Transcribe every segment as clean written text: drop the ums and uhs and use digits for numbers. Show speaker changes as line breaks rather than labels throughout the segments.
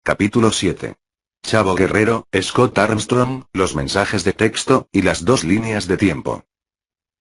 Capítulo 7. Chavo Guerrero, Scott Armstrong, los mensajes de texto, y las dos líneas de tiempo.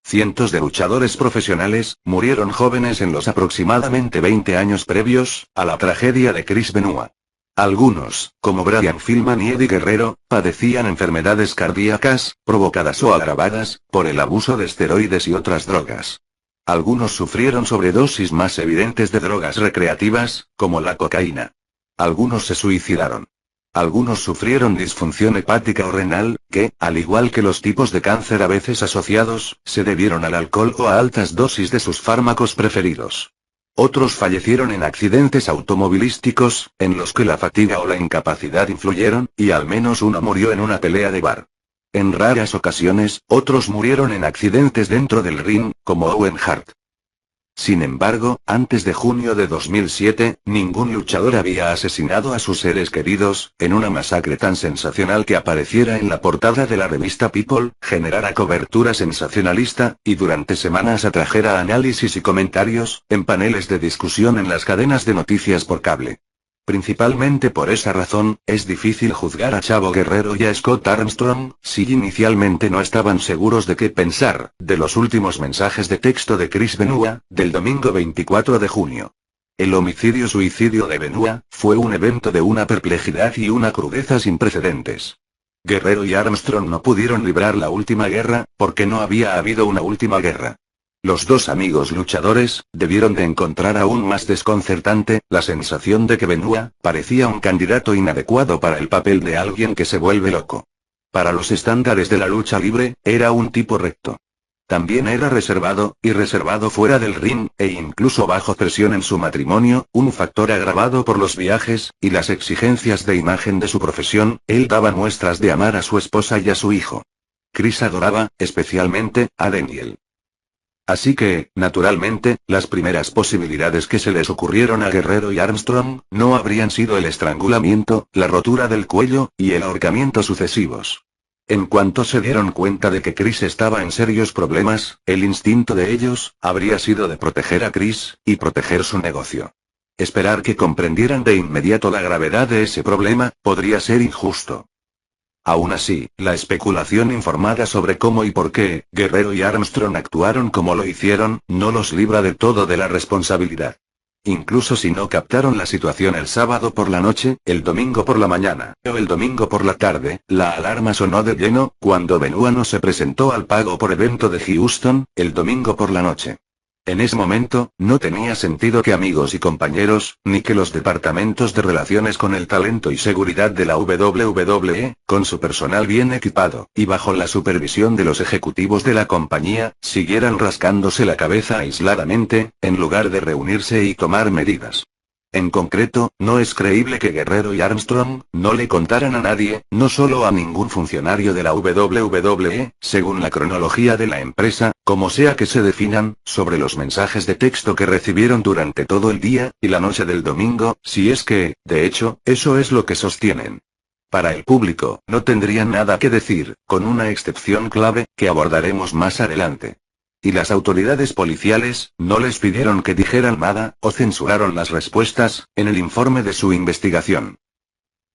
Cientos de luchadores profesionales murieron jóvenes en los aproximadamente 20 años previos a la tragedia de Chris Benoit. Algunos, como Brian Pillman y Eddie Guerrero, padecían enfermedades cardíacas, provocadas o agravadas por el abuso de esteroides y otras drogas. Algunos sufrieron sobredosis más evidentes de drogas recreativas, como la cocaína. Algunos se suicidaron. Algunos sufrieron disfunción hepática o renal, que, al igual que los tipos de cáncer a veces asociados, se debieron al alcohol o a altas dosis de sus fármacos preferidos. Otros fallecieron en accidentes automovilísticos, en los que la fatiga o la incapacidad influyeron, y al menos uno murió en una pelea de bar. En raras ocasiones, otros murieron en accidentes dentro del ring, como Owen Hart. Sin embargo, antes de junio de 2007, ningún luchador había asesinado a sus seres queridos, en una masacre tan sensacional que apareciera en la portada de la revista People, generara cobertura sensacionalista, y durante semanas atrajera análisis y comentarios, en paneles de discusión en las cadenas de noticias por cable. Principalmente por esa razón, es difícil juzgar a Chavo Guerrero y a Scott Armstrong, si inicialmente no estaban seguros de qué pensar, de los últimos mensajes de texto de Chris Benoit, del domingo 24 de junio. El homicidio-suicidio de Benoit fue un evento de una perplejidad y una crudeza sin precedentes. Guerrero y Armstrong no pudieron librar la última guerra, porque no había habido una última guerra. Los dos amigos luchadores debieron de encontrar aún más desconcertante la sensación de que Benoit parecía un candidato inadecuado para el papel de alguien que se vuelve loco. Para los estándares de la lucha libre, era un tipo recto. También era reservado, y reservado fuera del ring, e incluso bajo presión en su matrimonio, un factor agravado por los viajes y las exigencias de imagen de su profesión. Él daba muestras de amar a su esposa y a su hijo. Chris adoraba, especialmente, a Daniel. Así que, naturalmente, las primeras posibilidades que se les ocurrieron a Guerrero y Armstrong, no habrían sido el estrangulamiento, la rotura del cuello, y el ahorcamiento sucesivos. En cuanto se dieron cuenta de que Chris estaba en serios problemas, el instinto de ellos, habría sido de proteger a Chris, y proteger su negocio. Esperar que comprendieran de inmediato la gravedad de ese problema, podría ser injusto. Aún así, la especulación informada sobre cómo y por qué Guerrero y Armstrong actuaron como lo hicieron, no los libra del todo de la responsabilidad. Incluso si no captaron la situación el sábado por la noche, el domingo por la mañana, o el domingo por la tarde, la alarma sonó de lleno, cuando Benoit no se presentó al pago por evento de Houston, el domingo por la noche. En ese momento, no tenía sentido que amigos y compañeros, ni que los departamentos de relaciones con el talento y seguridad de la WWE, con su personal bien equipado, y bajo la supervisión de los ejecutivos de la compañía, siguieran rascándose la cabeza aisladamente, en lugar de reunirse y tomar medidas. En concreto, no es creíble que Guerrero y Armstrong no le contaran a nadie, no solo a ningún funcionario de la WWE, según la cronología de la empresa, como sea que se definan, sobre los mensajes de texto que recibieron durante todo el día y la noche del domingo, si es que, de hecho, eso es lo que sostienen. Para el público, no tendrían nada que decir, con una excepción clave, que abordaremos más adelante. Y las autoridades policiales, no les pidieron que dijeran nada, o censuraron las respuestas, en el informe de su investigación.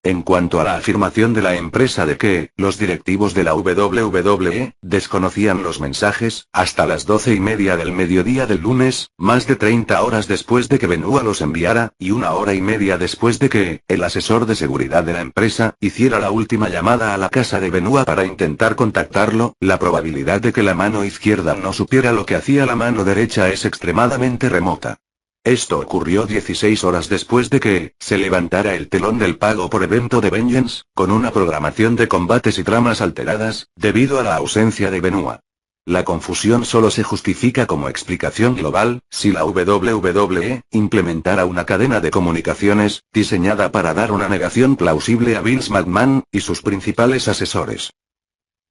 En cuanto a la afirmación de la empresa de que los directivos de la WWE desconocían los mensajes, hasta las 12:30 del mediodía del lunes, más de 30 horas después de que Benoit los enviara, y 1 hora y media después de que el asesor de seguridad de la empresa hiciera la última llamada a la casa de Benoit para intentar contactarlo, la probabilidad de que la mano izquierda no supiera lo que hacía la mano derecha es extremadamente remota. Esto ocurrió 16 horas después de que se levantara el telón del pago por evento de Vengeance, con una programación de combates y tramas alteradas, debido a la ausencia de Benoit. La confusión solo se justifica como explicación global, si la WWE implementara una cadena de comunicaciones, diseñada para dar una negación plausible a Vince McMahon y sus principales asesores.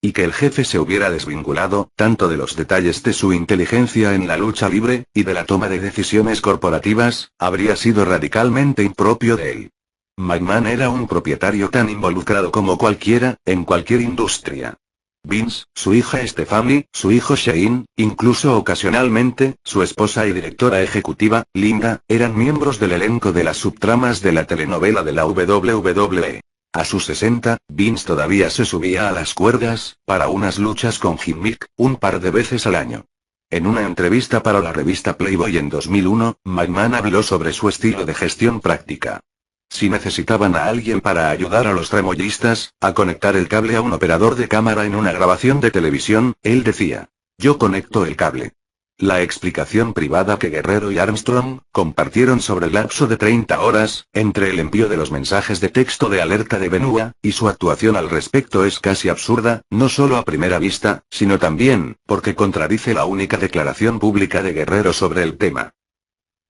Y que el jefe se hubiera desvinculado, tanto de los detalles de su inteligencia en la lucha libre, y de la toma de decisiones corporativas, habría sido radicalmente impropio de él. McMahon era un propietario tan involucrado como cualquiera, en cualquier industria. Vince, su hija Stephanie, su hijo Shane, incluso ocasionalmente, su esposa y directora ejecutiva, Linda, eran miembros del elenco de las subtramas de la telenovela de la WWE. A sus 60, Vince todavía se subía a las cuerdas, para unas luchas con Jim Mick, un par de veces al año. En una entrevista para la revista Playboy en 2001, McMahon habló sobre su estilo de gestión práctica. Si necesitaban a alguien para ayudar a los tremoyistas, a conectar el cable a un operador de cámara en una grabación de televisión, él decía: yo conecto el cable. La explicación privada que Guerrero y Armstrong compartieron sobre el lapso de 30 horas, entre el envío de los mensajes de texto de alerta de Benoit, y su actuación al respecto es casi absurda, no solo a primera vista, sino también, porque contradice la única declaración pública de Guerrero sobre el tema.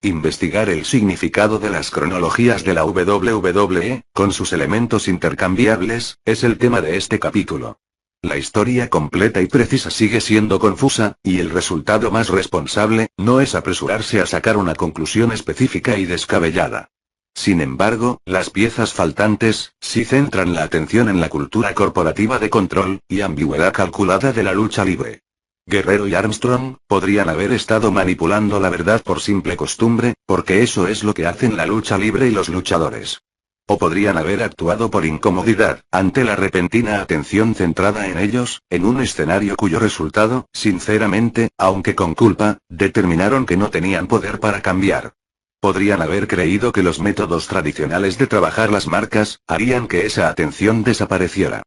Investigar el significado de las cronologías de la WWE, con sus elementos intercambiables, es el tema de este capítulo. La historia completa y precisa sigue siendo confusa, y el resultado más responsable, no es apresurarse a sacar una conclusión específica y descabellada. Sin embargo, las piezas faltantes, sí centran la atención en la cultura corporativa de control, y ambigüedad calculada de la lucha libre. Guerrero y Armstrong podrían haber estado manipulando la verdad por simple costumbre, porque eso es lo que hacen la lucha libre y los luchadores. O podrían haber actuado por incomodidad, ante la repentina atención centrada en ellos, en un escenario cuyo resultado, sinceramente, aunque con culpa, determinaron que no tenían poder para cambiar. Podrían haber creído que los métodos tradicionales de trabajar las marcas, harían que esa atención desapareciera.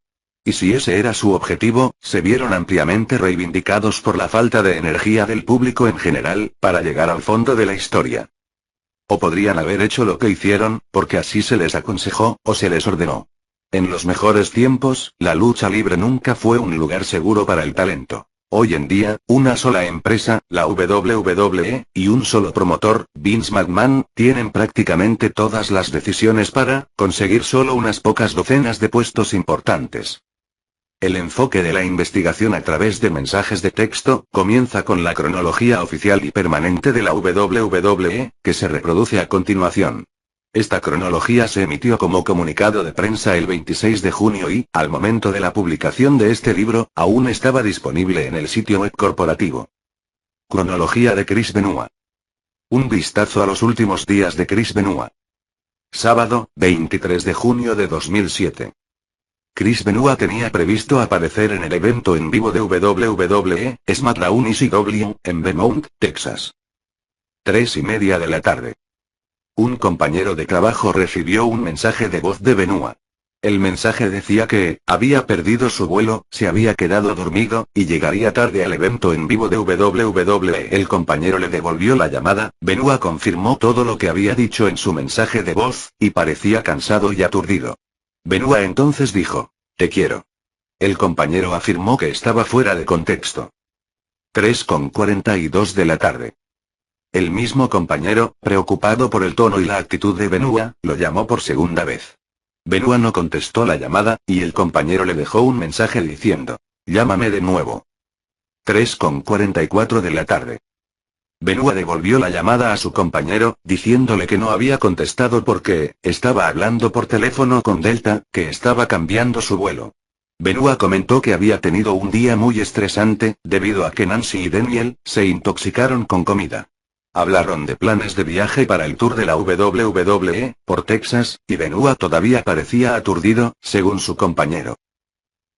Y si ese era su objetivo, se vieron ampliamente reivindicados por la falta de energía del público en general, para llegar al fondo de la historia. O podrían haber hecho lo que hicieron, porque así se les aconsejó, o se les ordenó. En los mejores tiempos, la lucha libre nunca fue un lugar seguro para el talento. Hoy en día, una sola empresa, la WWE, y un solo promotor, Vince McMahon, tienen prácticamente todas las decisiones para conseguir solo unas pocas docenas de puestos importantes. El enfoque de la investigación a través de mensajes de texto, comienza con la cronología oficial y permanente de la WWE, que se reproduce a continuación. Esta cronología se emitió como comunicado de prensa el 26 de junio y, al momento de la publicación de este libro, aún estaba disponible en el sitio web corporativo. Cronología de Chris Benoit. Un vistazo a los últimos días de Chris Benoit. Sábado, 23 de junio de 2007. Chris Benoit tenía previsto aparecer en el evento en vivo de WWE, SmackDown ECW, en Beaumont, Texas. 3:30 de la tarde. Un compañero de trabajo recibió un mensaje de voz de Benoit. El mensaje decía que había perdido su vuelo, se había quedado dormido, y llegaría tarde al evento en vivo de WWE. El compañero le devolvió la llamada. Benoit confirmó todo lo que había dicho en su mensaje de voz, y parecía cansado y aturdido. Benoit entonces dijo: te quiero. El compañero afirmó que estaba fuera de contexto. 3:42 de la tarde. El mismo compañero, preocupado por el tono y la actitud de Benoit, lo llamó por segunda vez. Benoit no contestó la llamada, y el compañero le dejó un mensaje diciendo: llámame de nuevo. 3:44 de la tarde. Benoit devolvió la llamada a su compañero, diciéndole que no había contestado porque estaba hablando por teléfono con Delta, que estaba cambiando su vuelo. Benoit comentó que había tenido un día muy estresante, debido a que Nancy y Daniel se intoxicaron con comida. Hablaron de planes de viaje para el tour de la WWE, por Texas, y Benoit todavía parecía aturdido, según su compañero.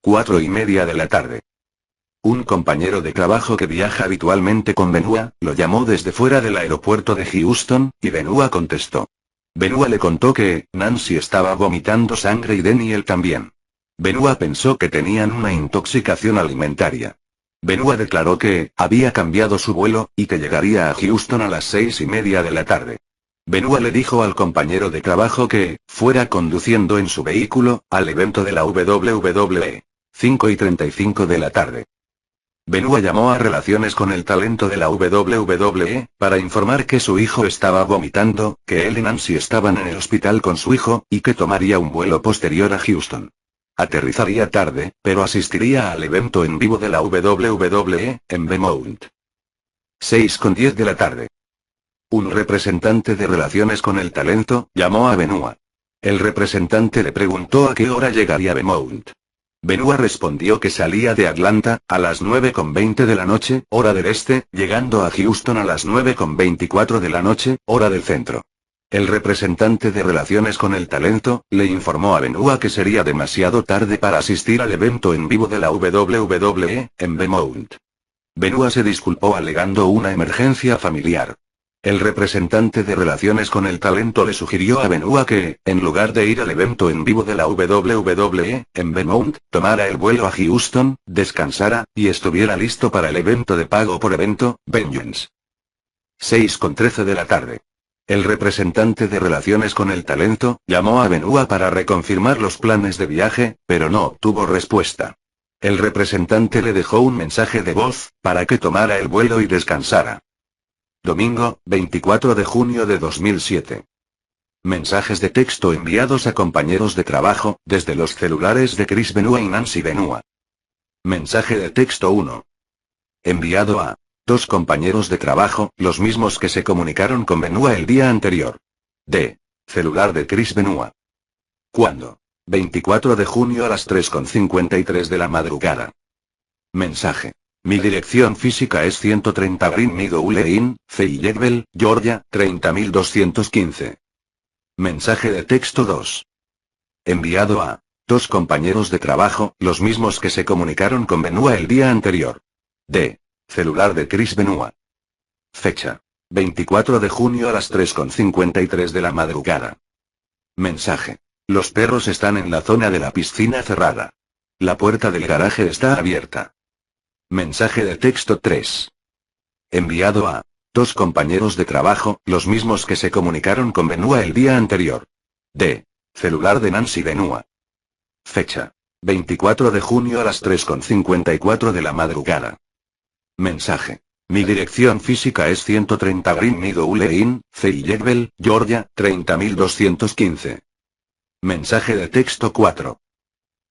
4:30 de la tarde. Un compañero de trabajo que viaja habitualmente con Benoit, lo llamó desde fuera del aeropuerto de Houston, y Benoit contestó. Benoit le contó que Nancy estaba vomitando sangre y Daniel también. Benoit pensó que tenían una intoxicación alimentaria. Benoit declaró que había cambiado su vuelo, y que llegaría a Houston a las 6:30 de la tarde. Benoit le dijo al compañero de trabajo que fuera conduciendo en su vehículo al evento de la WWE. 5:35 de la tarde. Benoit llamó a relaciones con el talento de la WWE, para informar que su hijo estaba vomitando, que él y Nancy estaban en el hospital con su hijo, y que tomaría un vuelo posterior a Houston. Aterrizaría tarde, pero asistiría al evento en vivo de la WWE, en Beaumont. 6:10 de la tarde. Un representante de relaciones con el talento llamó a Benoit. El representante le preguntó a qué hora llegaría a Beaumont. Benoit respondió que salía de Atlanta, a las 9:20 de la noche, hora del este, llegando a Houston a las 9:24 de la noche, hora del centro. El representante de Relaciones con el Talento, le informó a Benoit que sería demasiado tarde para asistir al evento en vivo de la WWE, en Beaumont. Benoit se disculpó alegando una emergencia familiar. El representante de Relaciones con el Talento le sugirió a Benoit que, en lugar de ir al evento en vivo de la WWE, en Beaumont, tomara el vuelo a Houston, descansara, y estuviera listo para el evento de pago por evento, Vengeance. 6:13 de la tarde. El representante de Relaciones con el Talento, llamó a Benoit para reconfirmar los planes de viaje, pero no obtuvo respuesta. El representante le dejó un mensaje de voz, para que tomara el vuelo y descansara. Domingo, 24 de junio de 2007. Mensajes de texto enviados a compañeros de trabajo, desde los celulares de Chris Benoit y Nancy Benoit. Mensaje de texto 1. Enviado a dos compañeros de trabajo, los mismos que se comunicaron con Benoit el día anterior. D. Celular de Chris Benoit. ¿Cuándo? 24 de junio a las 3:53 de la madrugada. Mensaje. Mi dirección física es 130 Green Meadow Lane, Fayetteville, Georgia, 30215. Mensaje de texto 2. Enviado a dos compañeros de trabajo, los mismos que se comunicaron con Benoit el día anterior. D. Celular de Chris Benoit. Fecha. 24 de junio a las 3:53 de la madrugada. Mensaje. Los perros están en la zona de la piscina cerrada. La puerta del garaje está abierta. Mensaje de texto 3. Enviado a dos compañeros de trabajo, los mismos que se comunicaron con Benoit el día anterior. D. Celular de Nancy Benoit. Fecha. 24 de junio a las 3:54 de la madrugada. Mensaje. Mi dirección física es 130 Green Meadow Lane, Fayetteville, Georgia, 30215. Mensaje de texto 4.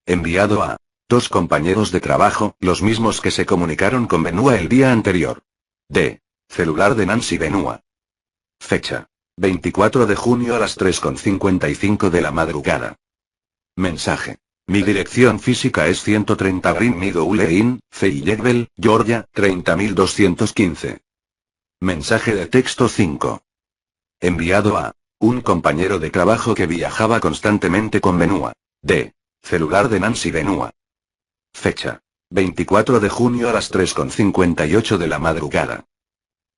Enviado a dos compañeros de trabajo, los mismos que se comunicaron con Benoit el día anterior. D. Celular de Nancy Benoit. Fecha. 24 de junio a las 3:55 de la madrugada. Mensaje. Mi dirección física es 130 Green Meadow Lane, Fayetteville, Georgia, 30215. Mensaje de texto 5. Enviado a un compañero de trabajo que viajaba constantemente con Benoit. D. Celular de Nancy Benoit. Fecha. 24 de junio a las 3:58 de la madrugada.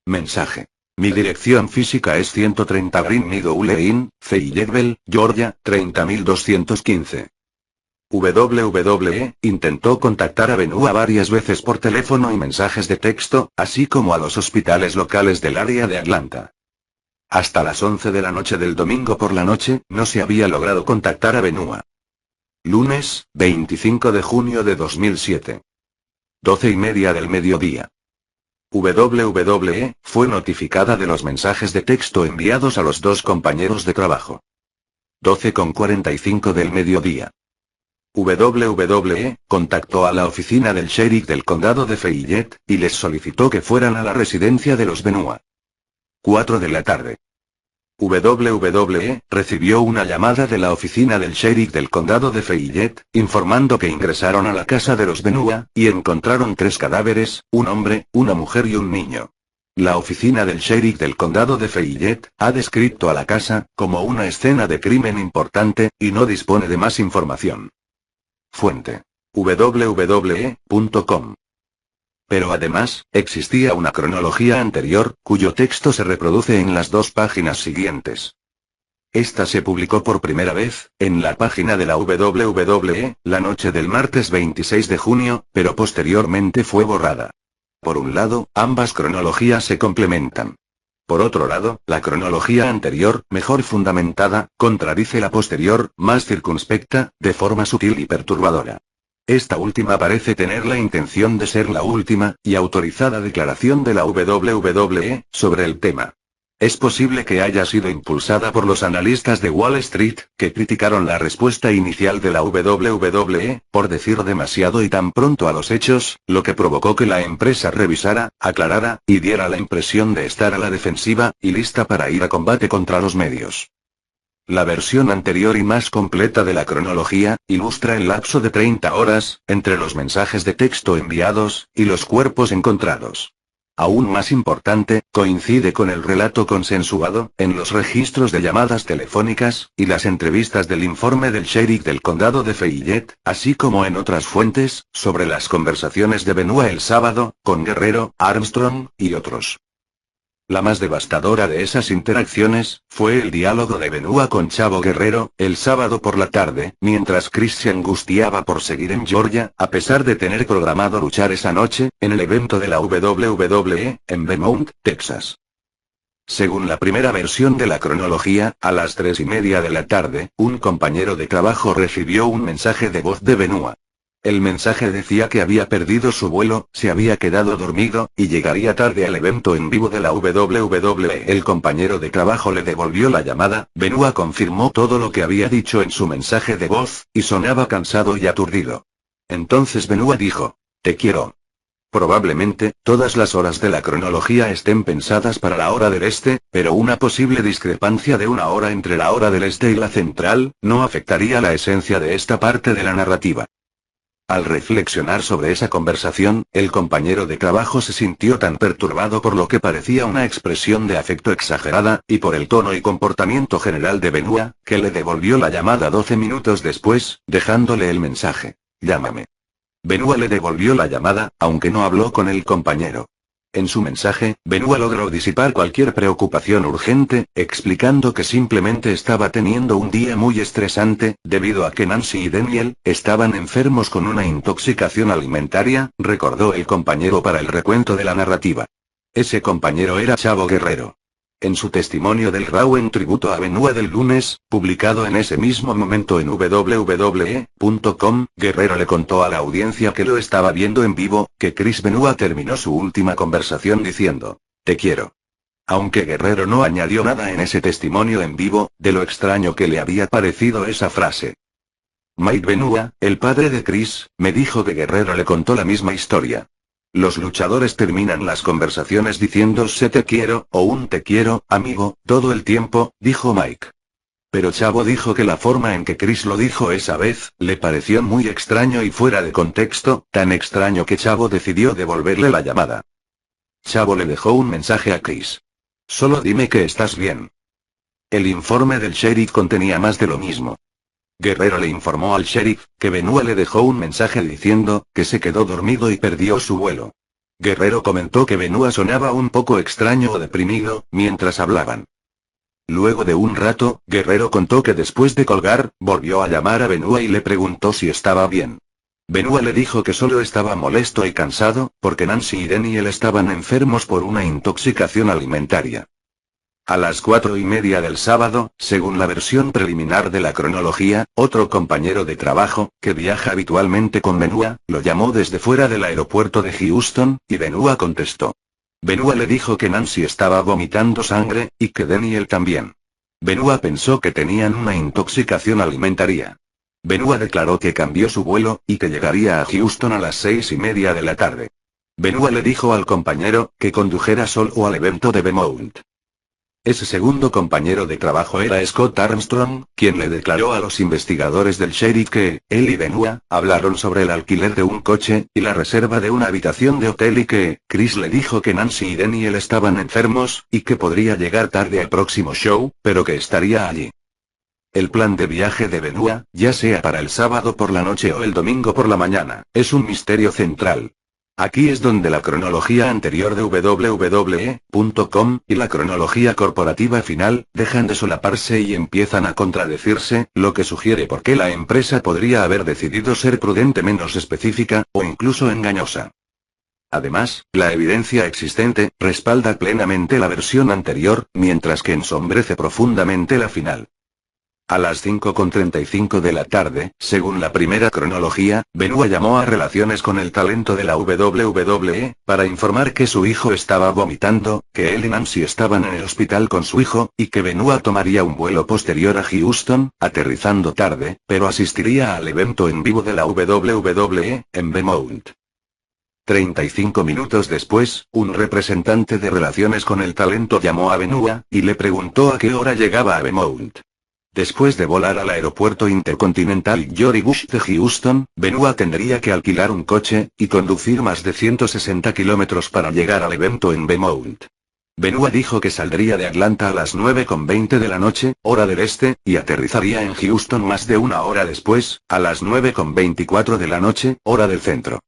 Mensaje. Mi dirección física es 130 Green Meadow Lane, Fayetteville, Georgia, 30215. WWE intentó contactar a Benoit varias veces por teléfono y mensajes de texto, así como a los hospitales locales del área de Atlanta. Hasta las 11 de la noche del domingo por la noche, no se había logrado contactar a Benoit. Lunes, 25 de junio de 2007. 12:30 del mediodía. WWE fue notificada de los mensajes de texto enviados a los dos compañeros de trabajo. 12:45 del mediodía. WWE contactó a la oficina del sheriff del condado de Fayette, y les solicitó que fueran a la residencia de los Benoit. 4 de la tarde. WWE recibió una llamada de la oficina del sheriff del condado de Fayette, informando que ingresaron a la casa de los Benoit, y encontraron 3 cadáveres, un hombre, una mujer y un niño. La oficina del sheriff del condado de Fayette ha descrito a la casa como una escena de crimen importante, y no dispone de más información. Fuente. www.com. Pero además, existía una cronología anterior, cuyo texto se reproduce en las 2 páginas siguientes. Esta se publicó por primera vez, en la página de la WWE, la noche del martes 26 de junio, pero posteriormente fue borrada. Por un lado, ambas cronologías se complementan. Por otro lado, la cronología anterior, mejor fundamentada, contradice la posterior, más circunspecta, de forma sutil y perturbadora. Esta última parece tener la intención de ser la última, y autorizada declaración de la WWE, sobre el tema. Es posible que haya sido impulsada por los analistas de Wall Street, que criticaron la respuesta inicial de la WWE, por decir demasiado y tan pronto a los hechos, lo que provocó que la empresa revisara, aclarara, y diera la impresión de estar a la defensiva, y lista para ir a combate contra los medios. La versión anterior y más completa de la cronología, ilustra el lapso de 30 horas, entre los mensajes de texto enviados, y los cuerpos encontrados. Aún más importante, coincide con el relato consensuado, en los registros de llamadas telefónicas, y las entrevistas del informe del sheriff del condado de Fayette, así como en otras fuentes, sobre las conversaciones de Benoit el sábado, con Guerrero, Armstrong, y otros. La más devastadora de esas interacciones, fue el diálogo de Benoit con Chavo Guerrero, el sábado por la tarde, mientras Chris se angustiaba por seguir en Georgia, a pesar de tener programado luchar esa noche, en el evento de la WWE, en Beaumont, Texas. Según la primera versión de la cronología, a las 3:30 de la tarde, un compañero de trabajo recibió un mensaje de voz de Benoit. El mensaje decía que había perdido su vuelo, se había quedado dormido, y llegaría tarde al evento en vivo de la WWE. El compañero de trabajo le devolvió la llamada, Benoit confirmó todo lo que había dicho en su mensaje de voz, y sonaba cansado y aturdido. Entonces Benoit dijo: "Te quiero". Probablemente, todas las horas de la cronología estén pensadas para la hora del este, pero una posible discrepancia de una hora entre la hora del este y la central, no afectaría la esencia de esta parte de la narrativa. Al reflexionar sobre esa conversación, el compañero de trabajo se sintió tan perturbado por lo que parecía una expresión de afecto exagerada, y por el tono y comportamiento general de Benoit, que le devolvió la llamada 12 minutos después, dejándole el mensaje: "Llámame". Benoit le devolvió la llamada, aunque no habló con el compañero. En su mensaje, Benoit logró disipar cualquier preocupación urgente, explicando que simplemente estaba teniendo un día muy estresante, debido a que Nancy y Daniel estaban enfermos con una intoxicación alimentaria, recordó el compañero para el recuento de la narrativa. Ese compañero era Chavo Guerrero. En su testimonio del Raw en tributo a Benoit del lunes, publicado en ese mismo momento en www.com, Guerrero le contó a la audiencia que lo estaba viendo en vivo, que Chris Benoit terminó su última conversación diciendo: "Te quiero". Aunque Guerrero no añadió nada en ese testimonio en vivo, de lo extraño que le había parecido esa frase. Mike Benoit, el padre de Chris, me dijo que Guerrero le contó la misma historia. Los luchadores terminan las conversaciones diciéndose "te quiero", o un "te quiero, amigo", todo el tiempo, dijo Mike. Pero Chavo dijo que la forma en que Chris lo dijo esa vez, le pareció muy extraño y fuera de contexto, tan extraño que Chavo decidió devolverle la llamada. Chavo le dejó un mensaje a Chris. "Solo dime que estás bien". El informe del sheriff contenía más de lo mismo. Guerrero le informó al sheriff, que Benoit le dejó un mensaje diciendo, que se quedó dormido y perdió su vuelo. Guerrero comentó que Benoit sonaba un poco extraño o deprimido, mientras hablaban. Luego de un rato, Guerrero contó que después de colgar, volvió a llamar a Benoit y le preguntó si estaba bien. Benoit le dijo que solo estaba molesto y cansado, porque Nancy y Daniel estaban enfermos por una intoxicación alimentaria. A las 4:30 del sábado, según la versión preliminar de la cronología, otro compañero de trabajo, que viaja habitualmente con Benoit, lo llamó desde fuera del aeropuerto de Houston, y Benoit contestó. Benoit le dijo que Nancy estaba vomitando sangre, y que Daniel también. Benoit pensó que tenían una intoxicación alimentaria. Benoit declaró que cambió su vuelo, y que llegaría a Houston a las 6:30 de la tarde. Benoit le dijo al compañero, que condujera solo al evento de Beaumont. Ese segundo compañero de trabajo era Scott Armstrong, quien le declaró a los investigadores del sheriff que, él y Benoit, hablaron sobre el alquiler de un coche, y la reserva de una habitación de hotel y que, Chris le dijo que Nancy y Daniel estaban enfermos, y que podría llegar tarde al próximo show, pero que estaría allí. El plan de viaje de Benoit, ya sea para el sábado por la noche o el domingo por la mañana, es un misterio central. Aquí es donde la cronología anterior de www.com, y la cronología corporativa final, dejan de solaparse y empiezan a contradecirse, lo que sugiere por qué la empresa podría haber decidido ser prudente menos específica, o incluso engañosa. Además, la evidencia existente, respalda plenamente la versión anterior, mientras que ensombrece profundamente la final. A las 5:35 de la tarde, según la primera cronología, Benoit llamó a relaciones con el talento de la WWE, para informar que su hijo estaba vomitando, que él y Nancy estaban en el hospital con su hijo, y que Benoit tomaría un vuelo posterior a Houston, aterrizando tarde, pero asistiría al evento en vivo de la WWE, en Beaumont. 35 minutos después, un representante de relaciones con el talento llamó a Benoit, y le preguntó a qué hora llegaba a Beaumont. Después de volar al aeropuerto intercontinental George Bush de Houston, Benoit tendría que alquilar un coche, y conducir más de 160 kilómetros para llegar al evento en Beaumont. Benoit dijo que saldría de Atlanta a las 9:20 de la noche, hora del este, y aterrizaría en Houston más de una hora después, a las 9:24 de la noche, hora del centro.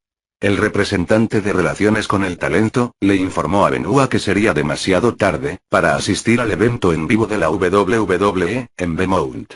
El representante de Relaciones con el Talento, le informó a Benoit que sería demasiado tarde, para asistir al evento en vivo de la WWE, en Beaumont.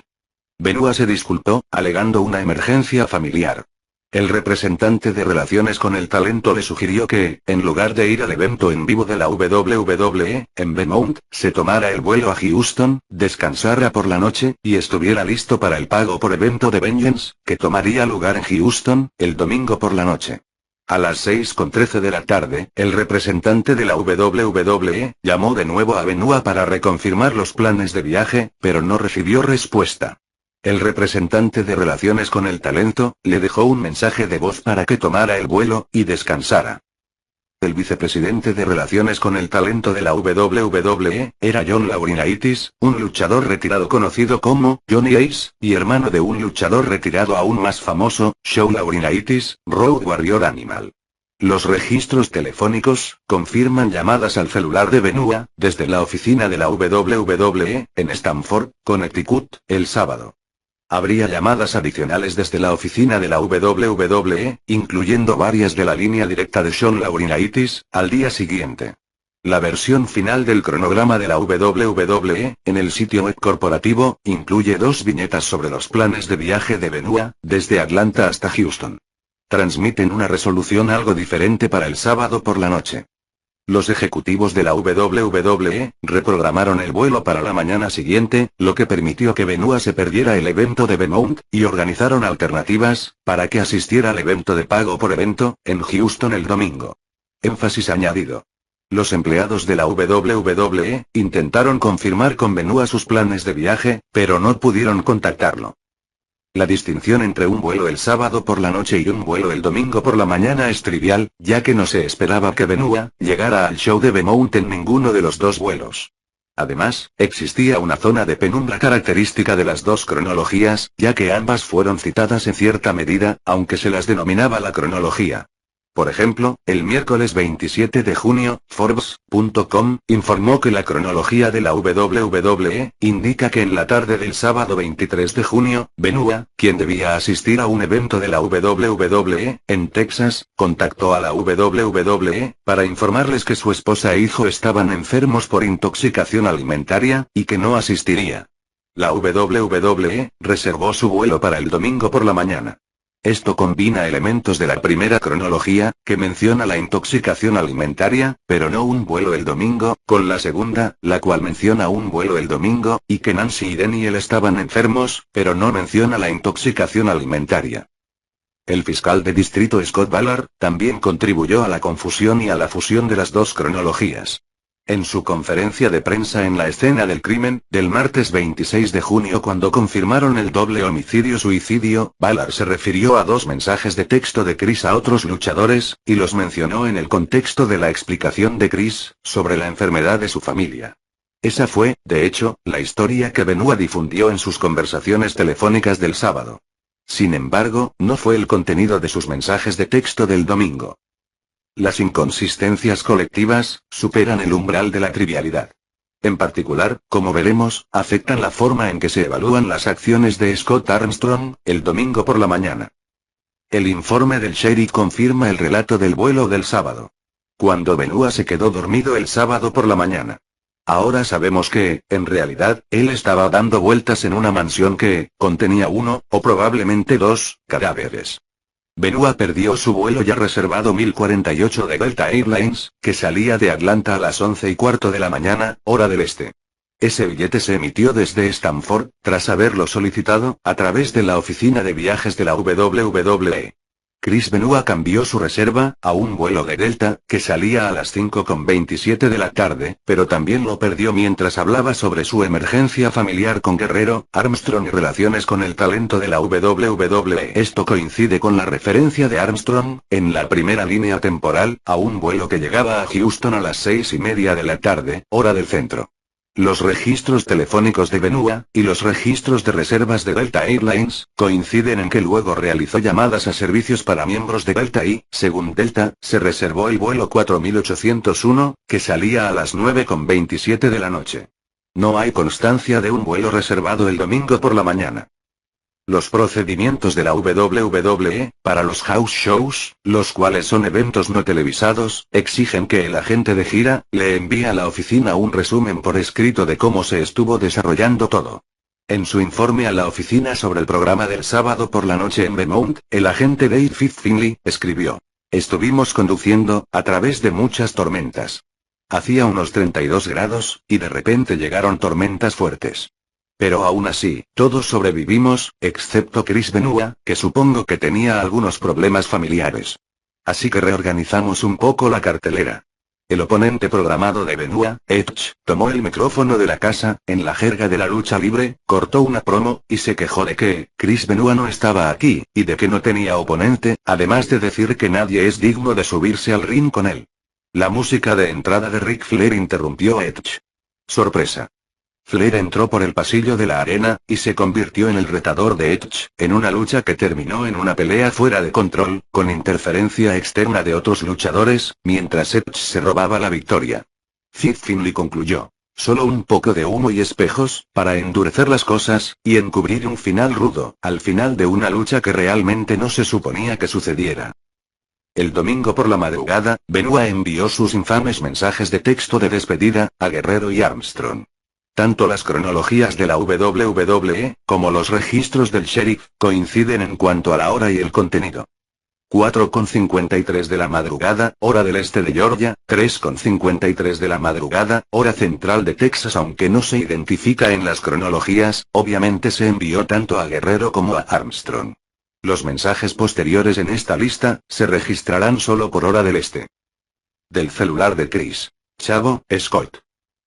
Benoit se disculpó, alegando una emergencia familiar. El representante de Relaciones con el Talento le sugirió que, en lugar de ir al evento en vivo de la WWE, en Beaumont, se tomara el vuelo a Houston, descansara por la noche, y estuviera listo para el pago por evento de Vengeance, que tomaría lugar en Houston, el domingo por la noche. A las 6:13 de la tarde, el representante de la WWE llamó de nuevo a Benoit para reconfirmar los planes de viaje, pero no recibió respuesta. El representante de Relaciones con el Talento le dejó un mensaje de voz para que tomara el vuelo y descansara. El vicepresidente de Relaciones con el Talento de la WWE era John Laurinaitis, un luchador retirado conocido como Johnny Ace, y hermano de un luchador retirado aún más famoso, Shawn Laurinaitis, Road Warrior Animal. Los registros telefónicos confirman llamadas al celular de Benoit desde la oficina de la WWE en Stamford, Connecticut, el sábado. Habría llamadas adicionales desde la oficina de la WWE, incluyendo varias de la línea directa de Shawn Laurinaitis, al día siguiente. La versión final del cronograma de la WWE, en el sitio web corporativo, incluye 2 viñetas sobre los planes de viaje de Benoit, desde Atlanta hasta Houston. Transmiten una resolución algo diferente para el sábado por la noche. Los ejecutivos de la WWE reprogramaron el vuelo para la mañana siguiente, lo que permitió que Benoit se perdiera el evento de Beaumont, y organizaron alternativas, para que asistiera al evento de pago por evento, en Houston el domingo. Énfasis añadido. Los empleados de la WWE intentaron confirmar con Benoit sus planes de viaje, pero no pudieron contactarlo. La distinción entre un vuelo el sábado por la noche y un vuelo el domingo por la mañana es trivial, ya que no se esperaba que Benoit llegara al show de Beaumont en ninguno de los 2 vuelos. Además, existía una zona de penumbra característica de las 2 cronologías, ya que ambas fueron citadas en cierta medida, aunque se las denominaba la cronología. Por ejemplo, el miércoles 27 de junio, Forbes.com informó que la cronología de la WWE indica que en la tarde del sábado 23 de junio, Benoit, quien debía asistir a un evento de la WWE en Texas, contactó a la WWE para informarles que su esposa e hijo estaban enfermos por intoxicación alimentaria, y que no asistiría. La WWE reservó su vuelo para el domingo por la mañana. Esto combina elementos de la primera cronología, que menciona la intoxicación alimentaria, pero no un vuelo el domingo, con la segunda, la cual menciona un vuelo el domingo, y que Nancy y Daniel estaban enfermos, pero no menciona la intoxicación alimentaria. El fiscal de distrito Scott Ballard también contribuyó a la confusión y a la fusión de las 2 cronologías. En su conferencia de prensa en la escena del crimen, del martes 26 de junio cuando confirmaron el doble homicidio-suicidio, Ballard se refirió a 2 mensajes de texto de Chris a otros luchadores, y los mencionó en el contexto de la explicación de Chris, sobre la enfermedad de su familia. Esa fue, de hecho, la historia que Benoit difundió en sus conversaciones telefónicas del sábado. Sin embargo, no fue el contenido de sus mensajes de texto del domingo. Las inconsistencias colectivas superan el umbral de la trivialidad. En particular, como veremos, afectan la forma en que se evalúan las acciones de Scott Armstrong, el domingo por la mañana. El informe del sheriff confirma el relato del vuelo del sábado. Cuando Benoit se quedó dormido el sábado por la mañana. Ahora sabemos que, en realidad, él estaba dando vueltas en una mansión que contenía 1, o probablemente 2, cadáveres. Benoit perdió su vuelo ya reservado 1048 de Delta Airlines, que salía de Atlanta a las 11:15 de la mañana, hora del este. Ese billete se emitió desde Stamford, tras haberlo solicitado, a través de la oficina de viajes de la WWE. Chris Benoit cambió su reserva, a un vuelo de Delta, que salía a las 5:27 de la tarde, pero también lo perdió mientras hablaba sobre su emergencia familiar con Guerrero, Armstrong y relaciones con el talento de la WWE. Esto coincide con la referencia de Armstrong, en la primera línea temporal, a un vuelo que llegaba a Houston a las 6:30 de la tarde, hora del centro. Los registros telefónicos de Benua, y los registros de reservas de Delta Airlines, coinciden en que luego realizó llamadas a servicios para miembros de Delta y, según Delta, se reservó el vuelo 4801, que salía a las 9:27 de la noche. No hay constancia de un vuelo reservado el domingo por la mañana. Los procedimientos de la WWE, para los house shows, los cuales son eventos no televisados, exigen que el agente de gira, le envíe a la oficina un resumen por escrito de cómo se estuvo desarrollando todo. En su informe a la oficina sobre el programa del sábado por la noche en Beaumont, el agente Dave Finley, escribió: "Estuvimos conduciendo, a través de muchas tormentas. Hacía unos 32 grados, y de repente llegaron tormentas fuertes. Pero aún así, todos sobrevivimos, excepto Chris Benua, que supongo que tenía algunos problemas familiares. Así que reorganizamos un poco la cartelera. El oponente programado de Benua, Edge, tomó el micrófono de la casa, en la jerga de la lucha libre, cortó una promo, y se quejó de que Chris Benua no estaba aquí, y de que no tenía oponente, además de decir que nadie es digno de subirse al ring con él. La música de entrada de Ric Flair interrumpió a Edge. Sorpresa. Flair entró por el pasillo de la arena, y se convirtió en el retador de Edge, en una lucha que terminó en una pelea fuera de control, con interferencia externa de otros luchadores, mientras Edge se robaba la victoria. Finley concluyó: "Solo un poco de humo y espejos, para endurecer las cosas, y encubrir un final rudo, al final de una lucha que realmente no se suponía que sucediera". El domingo por la madrugada, Benua envió sus infames mensajes de texto de despedida, a Guerrero y Armstrong. Tanto las cronologías de la WWE, como los registros del sheriff, coinciden en cuanto a la hora y el contenido. 4:53 de la madrugada, hora del este de Georgia, 3:53 de la madrugada, hora central de Texas. Aunque no se identifica en las cronologías, obviamente se envió tanto a Guerrero como a Armstrong. Los mensajes posteriores en esta lista, se registrarán solo por hora del este. Del celular de Chris Chavo Scott.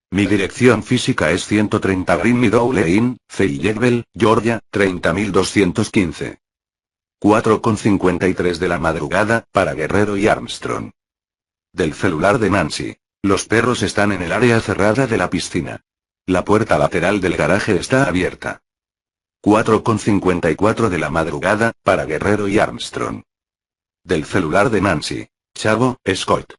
Mi dirección física es 130 Green Meadow Lane, Fayetteville, Georgia, 30215. 4:53 de la madrugada, para Guerrero y Armstrong. Del celular de Nancy. Los perros están en el área cerrada de la piscina. La puerta lateral del garaje está abierta. 4:54 de la madrugada, para Guerrero y Armstrong. Del celular de Nancy. Chavo Scott.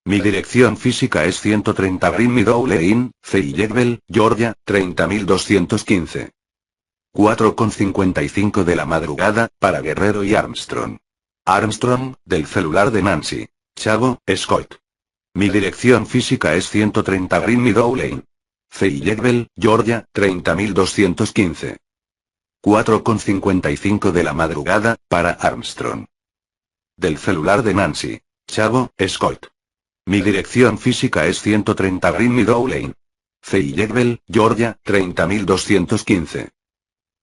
Mi dirección física es 130 Green Meadow Lane, Fayetteville, Georgia, 30215. 4:55 de la madrugada, para Guerrero y Armstrong. Armstrong, del celular de Nancy. Chavo Scott. Mi dirección física es 130 Green Meadow Lane, Fayetteville, Georgia, 30215. 4:55 de la madrugada, para Armstrong. Del celular de Nancy. Chavo Scott. Mi dirección física es 130 Green Meadow Lane, Fayetteville, Georgia, 30215.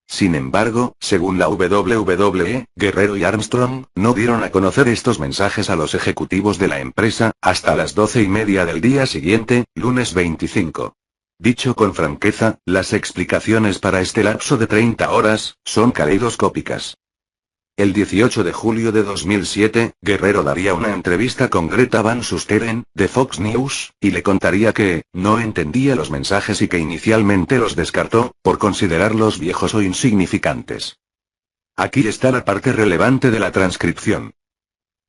Sin embargo, según la WWE, Guerrero y Armstrong, no dieron a conocer estos mensajes a los ejecutivos de la empresa, hasta las 12:30 del día siguiente, lunes 25. Dicho con franqueza, las explicaciones para este lapso de 30 horas, son caleidoscópicas. El 18 de julio de 2007, Guerrero daría una entrevista con Greta Van Susteren, de Fox News, y le contaría que, no entendía los mensajes y que inicialmente los descartó, por considerarlos viejos o insignificantes. Aquí está la parte relevante de la transcripción.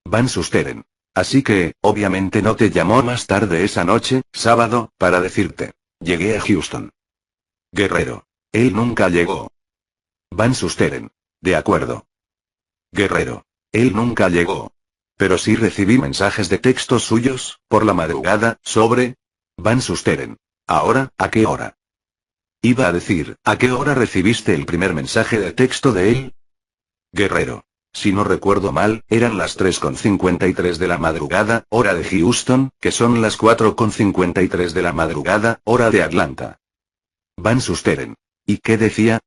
Van Susteren. Así que, obviamente no te llamó más tarde esa noche, sábado, para decirte: llegué a Houston. Guerrero. Él nunca llegó. Van Susteren. De acuerdo. Guerrero. Él nunca llegó. Pero sí recibí mensajes de texto suyos, por la madrugada, sobre... Van Susteren. Ahora, ¿a qué hora? Iba a decir, ¿a qué hora recibiste el primer mensaje de texto de él? Guerrero. Si no recuerdo mal, eran las 3:53 de la madrugada, hora de Houston, que son las 4:53 de la madrugada, hora de Atlanta. Van Susteren. ¿Y qué decía?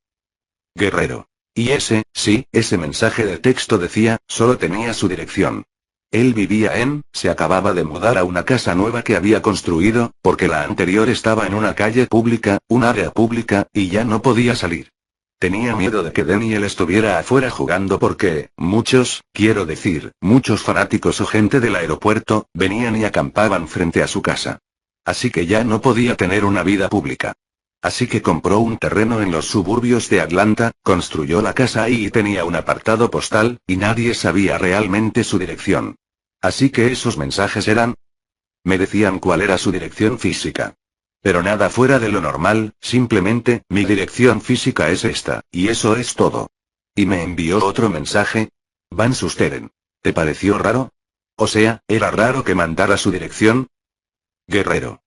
Guerrero. Y ese mensaje de texto decía, solo tenía su dirección. Él vivía se acababa de mudar a una casa nueva que había construido, porque la anterior estaba en una calle pública, un área pública, y ya no podía salir. Tenía miedo de que Daniel estuviera afuera jugando porque, muchos fanáticos o gente del aeropuerto, venían y acampaban frente a su casa. Así que ya no podía tener una vida pública. Así que compró un terreno en los suburbios de Atlanta, construyó la casa ahí y tenía un apartado postal, y nadie sabía realmente su dirección. Así que esos mensajes me decían cuál era su dirección física. Pero nada fuera de lo normal, simplemente, mi dirección física es esta, y eso es todo. Y me envió otro mensaje. Van Susteren. ¿Te pareció raro? O sea, ¿era raro que mandara su dirección? Guerrero.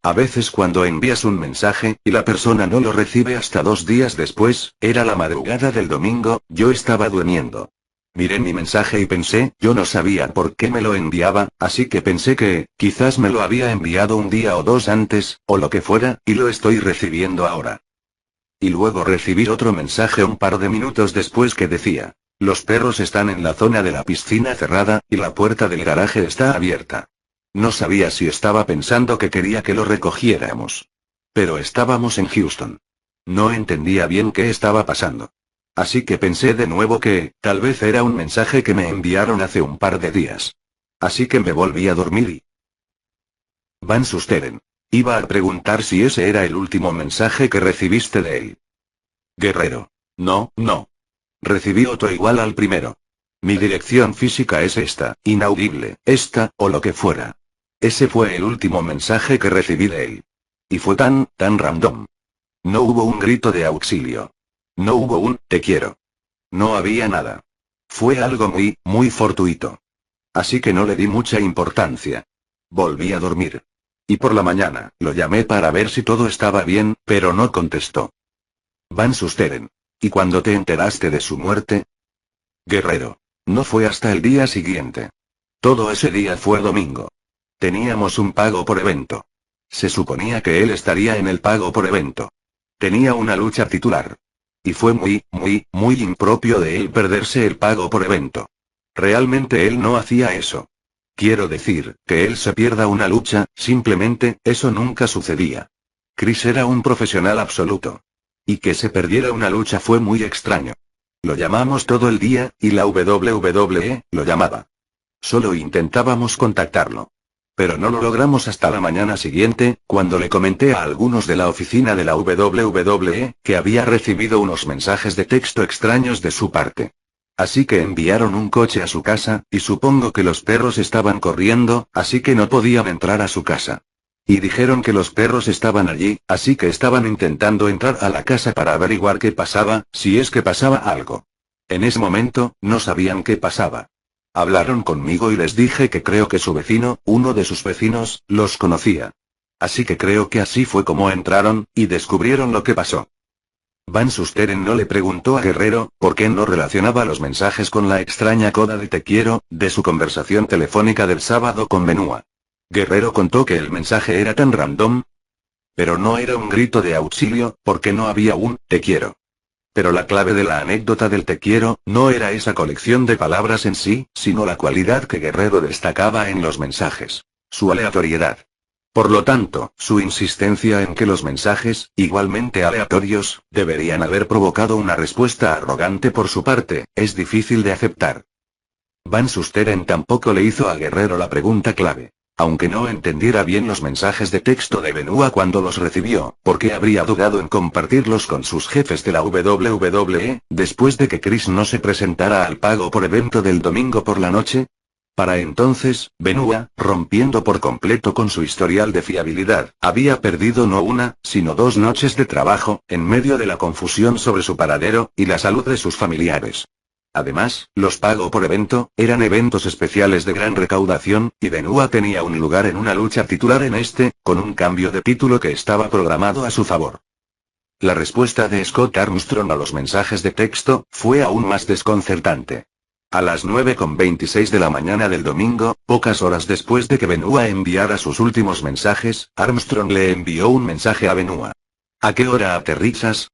A veces cuando envías un mensaje, y la persona no lo recibe hasta 2 días después, era la madrugada del domingo, yo estaba durmiendo. Miré mi mensaje y pensé, yo no sabía por qué me lo enviaba, así que pensé que, quizás me lo había enviado un día o dos antes, o lo que fuera, y lo estoy recibiendo ahora. Y luego recibí otro mensaje un par de minutos después que decía, los perros están en la zona de la piscina cerrada, y la puerta del garaje está abierta. No sabía si estaba pensando que quería que lo recogiéramos. Pero estábamos en Houston. No entendía bien qué estaba pasando. Así que pensé de nuevo que, tal vez era un mensaje que me enviaron hace un par de días. Así que me volví a dormir y... Van Susteren. Iba a preguntar si ese era el último mensaje que recibiste de él. Guerrero. No, no. Recibí otro igual al primero. Mi dirección física es esta, inaudible, esta, o lo que fuera. Ese fue el último mensaje que recibí de él. Y fue tan random. No hubo un grito de auxilio. No hubo un, te quiero. No había nada. Fue algo muy fortuito. Así que no le di mucha importancia. Volví a dormir. Y por la mañana, lo llamé para ver si todo estaba bien, pero no contestó. Van Susteren. ¿Y cuando te enteraste de su muerte? Guerrero. No fue hasta el día siguiente. Todo ese día fue domingo. Teníamos un pago por evento. Se suponía que él estaría en el pago por evento. Tenía una lucha titular. Y fue muy impropio de él perderse el pago por evento. Realmente él no hacía eso. Quiero decir, que él se pierda una lucha, simplemente, eso nunca sucedía. Chris era un profesional absoluto. Y que se perdiera una lucha fue muy extraño. Lo llamamos todo el día, y la WWE lo llamaba. Solo intentábamos contactarlo. Pero no lo logramos hasta la mañana siguiente, cuando le comenté a algunos de la oficina de la WWE, que había recibido unos mensajes de texto extraños de su parte. Así que enviaron un coche a su casa, y supongo que los perros estaban corriendo, así que no podían entrar a su casa. Y dijeron que los perros estaban allí, así que estaban intentando entrar a la casa para averiguar qué pasaba, si es que pasaba algo. En ese momento, no sabían qué pasaba. Hablaron conmigo y les dije que creo que su vecino, uno de sus vecinos, los conocía. Así que creo que así fue como entraron, y descubrieron lo que pasó. Van Susteren no le preguntó a Guerrero, por qué no relacionaba los mensajes con la extraña coda de te quiero, de su conversación telefónica del sábado con Benoit. Guerrero contó que el mensaje era tan random. Pero no era un grito de auxilio, porque no había un te quiero. Pero la clave de la anécdota del te quiero, no era esa colección de palabras en sí, sino la cualidad que Guerrero destacaba en los mensajes. Su aleatoriedad. Por lo tanto, su insistencia en que los mensajes, igualmente aleatorios, deberían haber provocado una respuesta arrogante por su parte, es difícil de aceptar. Van Susteren tampoco le hizo a Guerrero la pregunta clave. Aunque no entendiera bien los mensajes de texto de Benoit cuando los recibió, ¿por qué habría dudado en compartirlos con sus jefes de la WWE, después de que Chris no se presentara al pago por evento del domingo por la noche? Para entonces, Benoit, rompiendo por completo con su historial de fiabilidad, había perdido no una, sino 2 noches de trabajo, en medio de la confusión sobre su paradero, y la salud de sus familiares. Además, los pago por evento, eran eventos especiales de gran recaudación, y Benoit tenía un lugar en una lucha titular en con un cambio de título que estaba programado a su favor. La respuesta de Scott Armstrong a los mensajes de texto, fue aún más desconcertante. A las 9:26 de la mañana del domingo, pocas horas después de que Benoit enviara sus últimos mensajes, Armstrong le envió un mensaje a Benoit. ¿A qué hora aterrizas?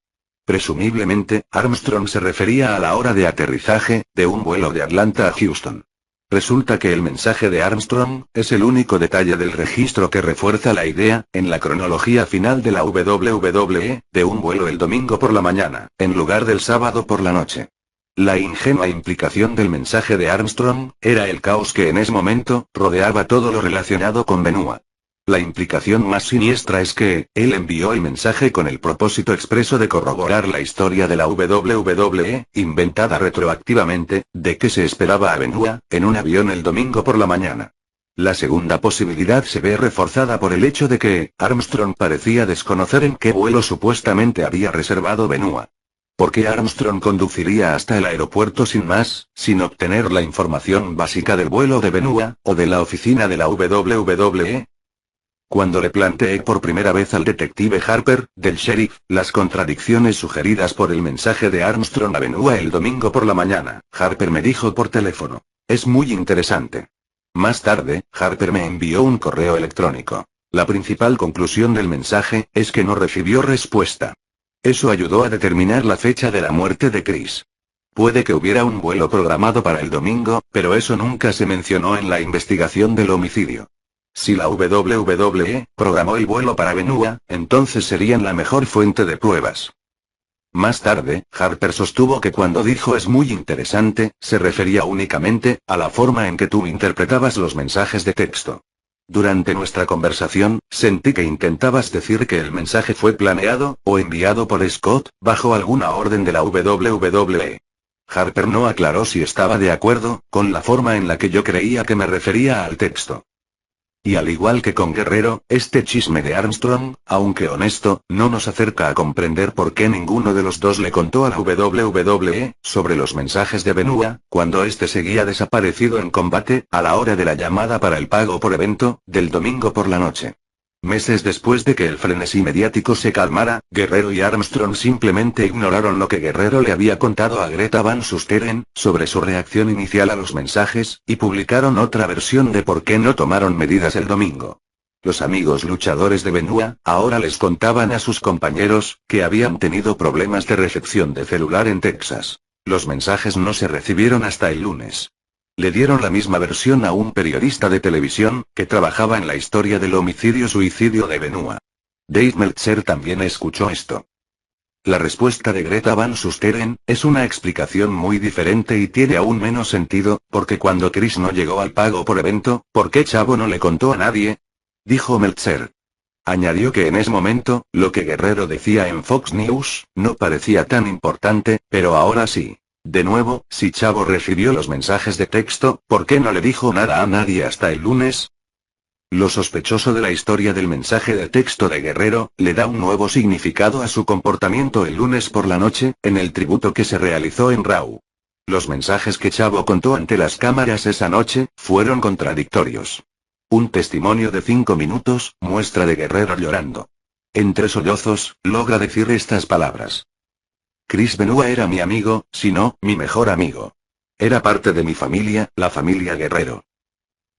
Presumiblemente, Armstrong se refería a la hora de aterrizaje, de un vuelo de Atlanta a Houston. Resulta que el mensaje de Armstrong, es el único detalle del registro que refuerza la idea, en la cronología final de la WWE, de un vuelo el domingo por la mañana, en lugar del sábado por la noche. La ingenua implicación del mensaje de Armstrong, era el caos que en ese momento, rodeaba todo lo relacionado con Benoit. La implicación más siniestra es que, él envió el mensaje con el propósito expreso de corroborar la historia de la WWE, inventada retroactivamente, de que se esperaba a Benoit, en un avión el domingo por la mañana. La segunda posibilidad se ve reforzada por el hecho de que, Armstrong parecía desconocer en qué vuelo supuestamente había reservado Benoit. ¿Por qué Armstrong conduciría hasta el aeropuerto sin más, sin obtener la información básica del vuelo de Benoit, o de la oficina de la WWE? Cuando le planteé por primera vez al detective Harper, del sheriff, las contradicciones sugeridas por el mensaje de Armstrong a Benoit el domingo por la mañana, Harper me dijo por teléfono: es muy interesante. Más tarde, Harper me envió un correo electrónico. La principal conclusión del mensaje es que no recibió respuesta. Eso ayudó a determinar la fecha de la muerte de Chris. Puede que hubiera un vuelo programado para el domingo, pero eso nunca se mencionó en la investigación del homicidio. Si la WWE programó el vuelo para Benoit, entonces serían la mejor fuente de pruebas. Más tarde, Harper sostuvo que cuando dijo "es muy interesante", se refería únicamente a la forma en que tú interpretabas los mensajes de texto. Durante nuestra conversación, sentí que intentabas decir que el mensaje fue planeado, o enviado por Scott, bajo alguna orden de la WWE. Harper no aclaró si estaba de acuerdo con la forma en la que yo creía que me refería al texto. Y al igual que con Guerrero, este chisme de Armstrong, aunque honesto, no nos acerca a comprender por qué ninguno de los dos le contó a la WWE sobre los mensajes de Benoit, cuando este seguía desaparecido en combate, a la hora de la llamada para el pago por evento, del domingo por la noche. Meses después de que el frenesí mediático se calmara, Guerrero y Armstrong simplemente ignoraron lo que Guerrero le había contado a Greta Van Susteren, sobre su reacción inicial a los mensajes, y publicaron otra versión de por qué no tomaron medidas el domingo. Los amigos luchadores de Benoit, ahora les contaban a sus compañeros, que habían tenido problemas de recepción de celular en Texas. Los mensajes no se recibieron hasta el lunes. Le dieron la misma versión a un periodista de televisión, que trabajaba en la historia del homicidio-suicidio de Benoit. Dave Meltzer también escuchó esto. La respuesta de Greta Van Susteren es una explicación muy diferente y tiene aún menos sentido, porque cuando Chris no llegó al pago por evento, ¿por qué Chavo no le contó a nadie? Dijo Meltzer. Añadió que en ese momento, lo que Guerrero decía en Fox News, no parecía tan importante, pero ahora sí. De nuevo, si Chavo recibió los mensajes de texto, ¿por qué no le dijo nada a nadie hasta el lunes? Lo sospechoso de la historia del mensaje de texto de Guerrero, le da un nuevo significado a su comportamiento el lunes por la noche, en el tributo que se realizó en Raw. Los mensajes que Chavo contó ante las cámaras esa noche, fueron contradictorios. Un testimonio de 5 minutos, muestra de Guerrero llorando. Entre sollozos, logra decir estas palabras. Chris Benoit era mi amigo, si no, mi mejor amigo. Era parte de mi familia, la familia Guerrero.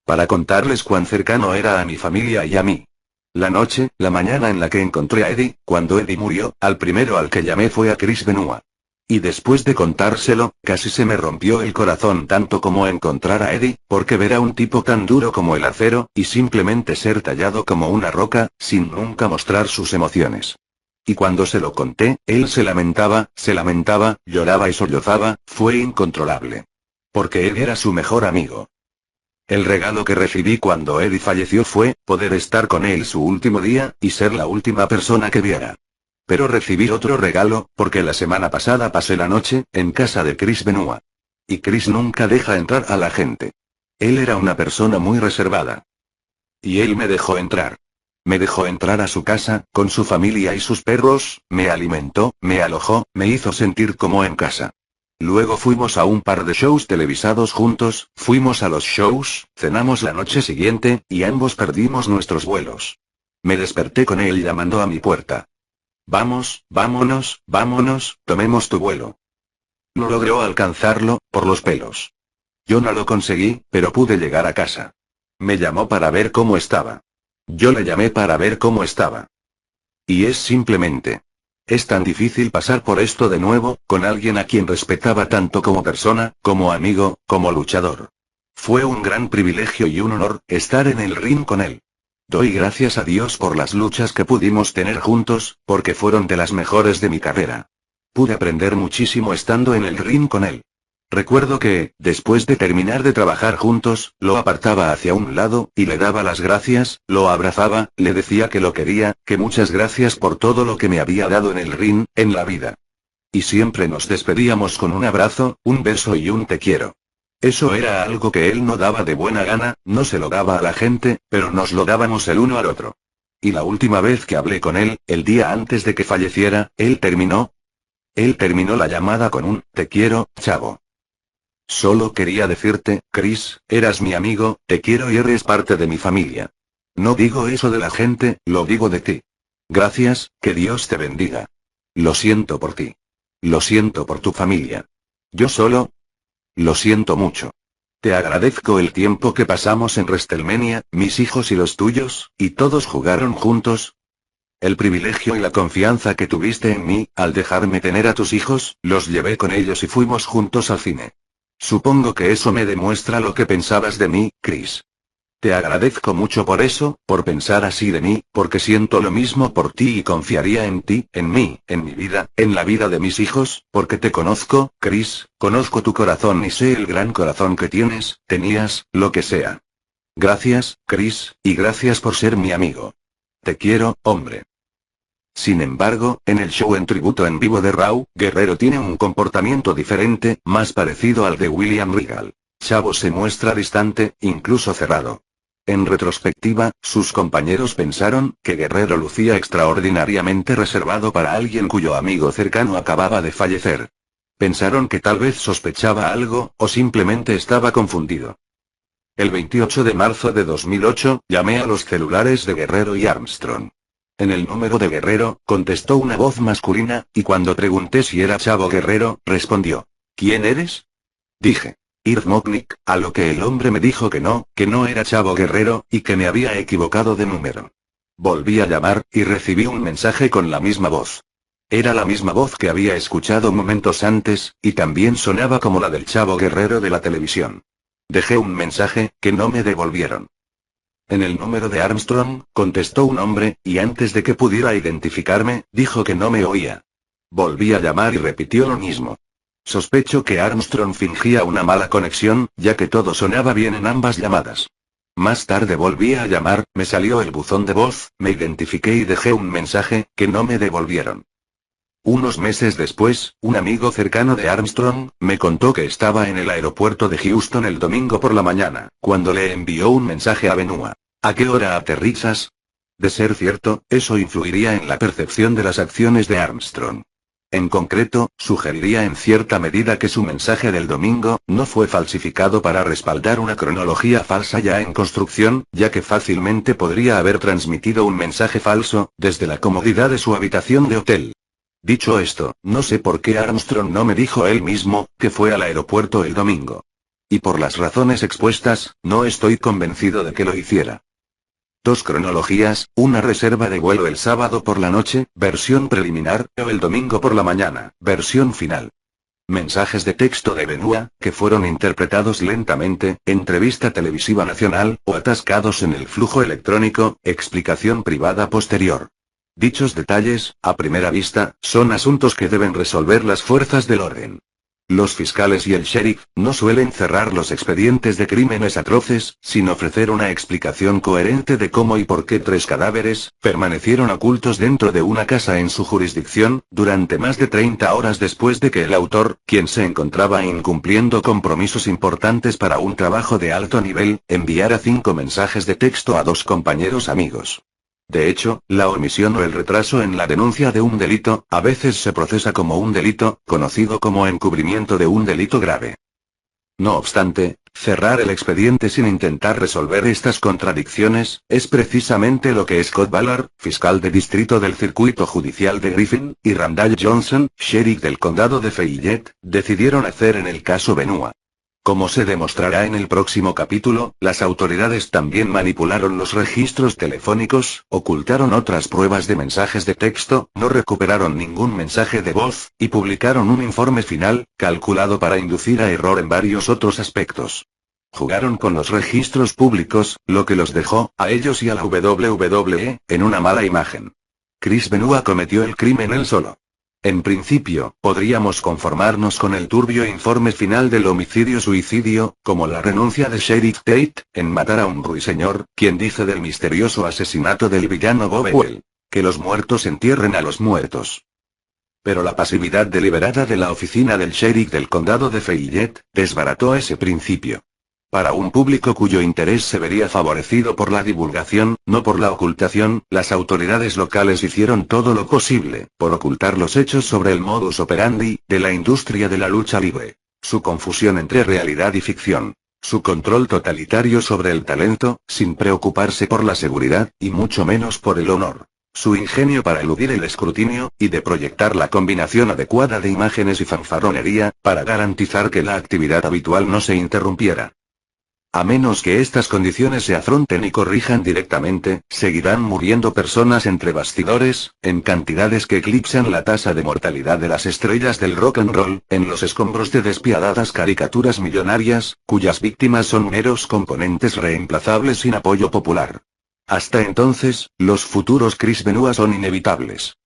Para contarles cuán cercano era a mi familia y a mí. La mañana en la que encontré a Eddie, cuando Eddie murió, al primero al que llamé fue a Chris Benoit. Y después de contárselo, casi se me rompió el corazón tanto como encontrar a Eddie, porque ver a un tipo tan duro como el acero, y simplemente ser tallado como una roca, sin nunca mostrar sus emociones. Y cuando se lo conté, él se lamentaba, lloraba y sollozaba, fue incontrolable. Porque él era su mejor amigo. El regalo que recibí cuando Eddie falleció fue, poder estar con él su último día, y ser la última persona que viera. Pero recibí otro regalo, porque la semana pasada pasé la noche, en casa de Chris Benoit. Y Chris nunca deja entrar a la gente. Él era una persona muy reservada. Y él me dejó entrar. Me dejó entrar a su casa, con su familia y sus perros, me alimentó, me alojó, me hizo sentir como en casa. Luego fuimos a un par de shows televisados juntos, fuimos a los shows, cenamos la noche siguiente, y ambos perdimos nuestros vuelos. Me desperté con él llamando a mi puerta. Vamos, vámonos, tomemos tu vuelo. No logró alcanzarlo, por los pelos. Yo no lo conseguí, pero pude llegar a casa. Me llamó para ver cómo estaba. Yo le llamé para ver cómo estaba. Y es simplemente. Es tan difícil pasar por esto de nuevo, con alguien a quien respetaba tanto como persona, como amigo, como luchador. Fue un gran privilegio y un honor, estar en el ring con él. Doy gracias a Dios por las luchas que pudimos tener juntos, porque fueron de las mejores de mi carrera. Pude aprender muchísimo estando en el ring con él. Recuerdo que, después de terminar de trabajar juntos, lo apartaba hacia un lado, y le daba las gracias, lo abrazaba, le decía que lo quería, que muchas gracias por todo lo que me había dado en el ring, en la vida. Y siempre nos despedíamos con un abrazo, un beso y un te quiero. Eso era algo que él no daba de buena gana, no se lo daba a la gente, pero nos lo dábamos el uno al otro. Y la última vez que hablé con él, el día antes de que falleciera, él terminó la llamada con un te quiero, chavo. Solo quería decirte, Chris, eras mi amigo, te quiero y eres parte de mi familia. No digo eso de la gente, lo digo de ti. Gracias, que Dios te bendiga. Lo siento por ti. Lo siento por tu familia. Yo solo. Lo siento mucho. Te agradezco el tiempo que pasamos en WrestleMania, mis hijos y los tuyos, y todos jugaron juntos. El privilegio y la confianza que tuviste en mí, al dejarme tener a tus hijos, los llevé con ellos y fuimos juntos al cine. Supongo que eso me demuestra lo que pensabas de mí, Chris. Te agradezco mucho por eso, por pensar así de mí, porque siento lo mismo por ti y confiaría en ti, en mí, en mi vida, en la vida de mis hijos, porque te conozco, Chris, conozco tu corazón y sé el gran corazón que tienes, tenías, lo que sea. Gracias, Chris, y gracias por ser mi amigo. Te quiero, hombre. Sin embargo, en el show en tributo en vivo de Raw, Guerrero tiene un comportamiento diferente, más parecido al de William Regal. Chavo se muestra distante, incluso cerrado. En retrospectiva, sus compañeros pensaron que Guerrero lucía extraordinariamente reservado para alguien cuyo amigo cercano acababa de fallecer. Pensaron que tal vez sospechaba algo, o simplemente estaba confundido. El 28 de marzo de 2008, llamé a los celulares de Guerrero y Armstrong. En el número de Guerrero, contestó una voz masculina, y cuando pregunté si era Chavo Guerrero, respondió. ¿Quién eres? Dije. Irv Moknik, a lo que el hombre me dijo que no era Chavo Guerrero, y que me había equivocado de número. Volví a llamar, y recibí un mensaje con la misma voz. Era la misma voz que había escuchado momentos antes, y también sonaba como la del Chavo Guerrero de la televisión. Dejé un mensaje, que no me devolvieron. En el número de Armstrong, contestó un hombre, y antes de que pudiera identificarme, dijo que no me oía. Volví a llamar y repitió lo mismo. Sospecho que Armstrong fingía una mala conexión, ya que todo sonaba bien en ambas llamadas. Más tarde volví a llamar, me salió el buzón de voz, me identifiqué y dejé un mensaje, que no me devolvieron. Unos meses después, un amigo cercano de Armstrong, me contó que estaba en el aeropuerto de Houston el domingo por la mañana, cuando le envió un mensaje a Benoit. ¿A qué hora aterrizas? De ser cierto, eso influiría en la percepción de las acciones de Armstrong. En concreto, sugeriría en cierta medida que su mensaje del domingo, no fue falsificado para respaldar una cronología falsa ya en construcción, ya que fácilmente podría haber transmitido un mensaje falso, desde la comodidad de su habitación de hotel. Dicho esto, no sé por qué Armstrong no me dijo él mismo, que fue al aeropuerto el domingo. Y por las razones expuestas, no estoy convencido de que lo hiciera. Dos cronologías, una reserva de vuelo el sábado por la noche, versión preliminar, o el domingo por la mañana, versión final. Mensajes de texto de Benoit, que fueron interpretados lentamente, entrevista televisiva nacional, o atascados en el flujo electrónico, explicación privada posterior. Dichos detalles, a primera vista, son asuntos que deben resolver las fuerzas del orden. Los fiscales y el sheriff no suelen cerrar los expedientes de crímenes atroces, sin ofrecer una explicación coherente de cómo y por qué 3 cadáveres permanecieron ocultos dentro de una casa en su jurisdicción, durante más de 30 horas después de que el autor, quien se encontraba incumpliendo compromisos importantes para un trabajo de alto nivel, enviara 5 mensajes de texto a 2 compañeros amigos. De hecho, la omisión o el retraso en la denuncia de un delito, a veces se procesa como un delito, conocido como encubrimiento de un delito grave. No obstante, cerrar el expediente sin intentar resolver estas contradicciones, es precisamente lo que Scott Ballard, fiscal de distrito del circuito judicial de Griffin, y Randall Johnson, sheriff del condado de Fayette, decidieron hacer en el caso Benoit. Como se demostrará en el próximo capítulo, las autoridades también manipularon los registros telefónicos, ocultaron otras pruebas de mensajes de texto, no recuperaron ningún mensaje de voz, y publicaron un informe final, calculado para inducir a error en varios otros aspectos. Jugaron con los registros públicos, lo que los dejó, a ellos y a la WWE, en una mala imagen. Chris Benoit cometió el crimen él solo. En principio, podríamos conformarnos con el turbio informe final del homicidio-suicidio, como la renuncia de Sheriff Tate, en matar a un ruiseñor, quien dice del misterioso asesinato del villano Bobewell. Que los muertos entierren a los muertos. Pero la pasividad deliberada de la oficina del sheriff del condado de Fayette, desbarató ese principio. Para un público cuyo interés se vería favorecido por la divulgación, no por la ocultación, las autoridades locales hicieron todo lo posible, por ocultar los hechos sobre el modus operandi, de la industria de la lucha libre. Su confusión entre realidad y ficción. Su control totalitario sobre el talento, sin preocuparse por la seguridad, y mucho menos por el honor. Su ingenio para eludir el escrutinio, y de proyectar la combinación adecuada de imágenes y fanfarronería, para garantizar que la actividad habitual no se interrumpiera. A menos que estas condiciones se afronten y corrijan directamente, seguirán muriendo personas entre bastidores, en cantidades que eclipsan la tasa de mortalidad de las estrellas del rock and roll, en los escombros de despiadadas caricaturas millonarias, cuyas víctimas son meros componentes reemplazables sin apoyo popular. Hasta entonces, los futuros Chris Benoit son inevitables.